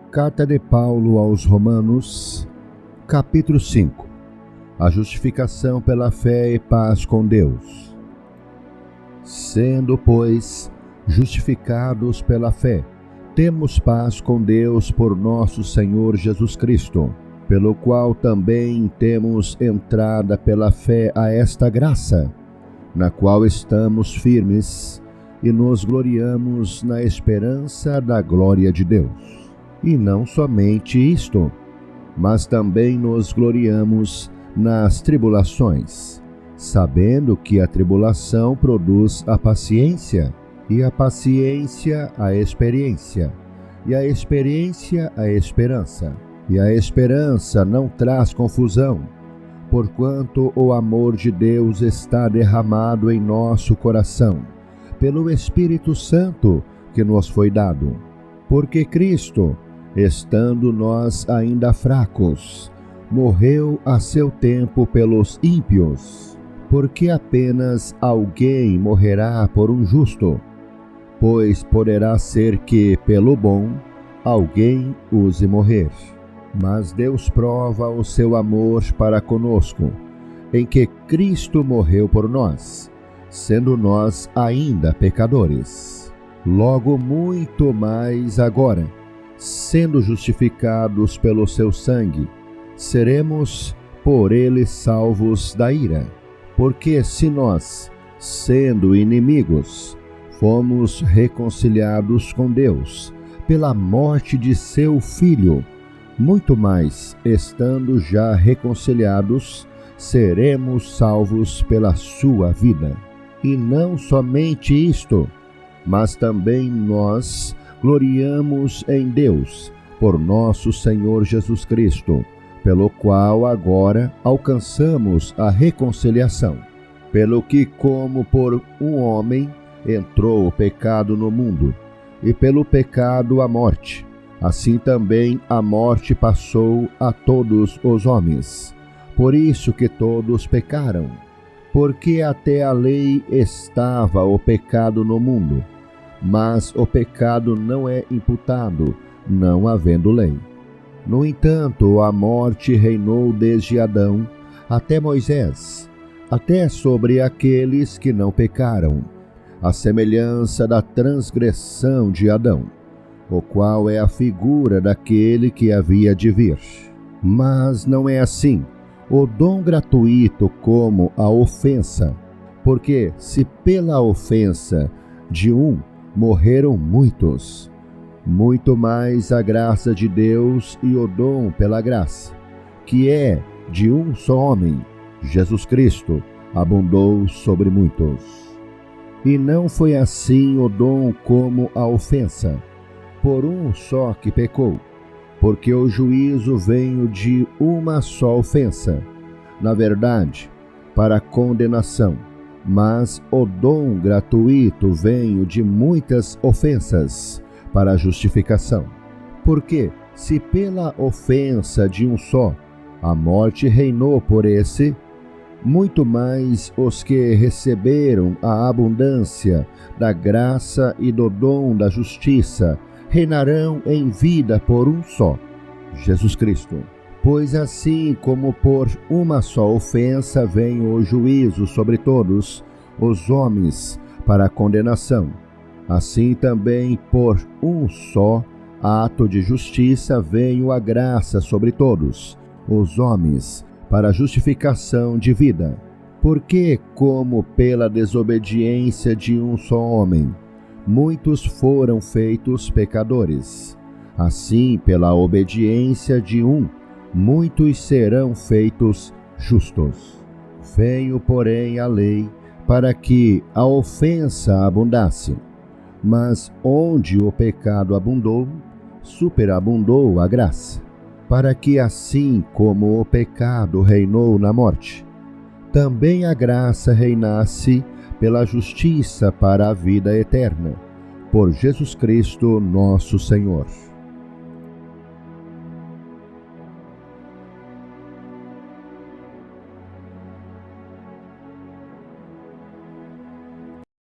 Carta de Paulo aos Romanos, capítulo 5. A justificação pela fé e paz com Deus. Sendo, pois, justificados pela fé, temos paz com Deus por nosso Senhor Jesus Cristo, pelo qual também temos entrada pela fé a esta graça, na qual estamos firmes e nos gloriamos na esperança da glória de Deus. E não somente isto, mas também nos gloriamos nas tribulações, sabendo que a tribulação produz a paciência, e a paciência a experiência, e a experiência a esperança. E a esperança não traz confusão, porquanto o amor de Deus está derramado em nosso coração, pelo Espírito Santo que nos foi dado. Porque Cristo, estando nós ainda fracos, morreu a seu tempo pelos ímpios. Porque apenas alguém morrerá por um justo, pois poderá ser que, pelo bom, alguém use morrer. Mas Deus prova o seu amor para conosco, em que Cristo morreu por nós, sendo nós ainda pecadores. Logo muito mais agora, sendo justificados pelo seu sangue, seremos por ele salvos da ira. Porque se nós, sendo inimigos, fomos reconciliados com Deus pela morte de seu Filho, muito mais, estando já reconciliados, seremos salvos pela sua vida. E não somente isto, mas também nós gloriamos em Deus, por nosso Senhor Jesus Cristo, pelo qual agora alcançamos a reconciliação. Pelo que, como por um homem entrou o pecado no mundo, e pelo pecado a morte, assim também a morte passou a todos os homens. Por isso que todos pecaram, porque até a lei estava o pecado no mundo, mas o pecado não é imputado, não havendo lei. No entanto, a morte reinou desde Adão até Moisés, até sobre aqueles que não pecaram, à semelhança da transgressão de Adão, o qual é a figura daquele que havia de vir. Mas não é assim o dom gratuito como a ofensa, porque se pela ofensa de um morreram muitos, muito mais a graça de Deus e o dom pela graça, que é de um só homem, Jesus Cristo, abundou sobre muitos. E não foi assim o dom como a ofensa, por um só que pecou, porque o juízo veio de uma só ofensa, na verdade, para condenação, mas o dom gratuito veio de muitas ofensas, para a justificação. Porque, se pela ofensa de um só, a morte reinou por esse, muito mais os que receberam a abundância da graça e do dom da justiça reinarão em vida por um só, Jesus Cristo. Pois assim como por uma só ofensa vem o juízo sobre todos os homens para a condenação, assim também por um só ato de justiça veio a graça sobre todos os homens para a justificação de vida. Porque, como pela desobediência de um só homem, muitos foram feitos pecadores, assim pela obediência de um, muitos serão feitos justos. Veio, porém, a lei para que a ofensa abundasse, mas onde o pecado abundou, superabundou a graça, para que assim como o pecado reinou na morte, também a graça reinasse pela justiça para a vida eterna, por Jesus Cristo nosso Senhor.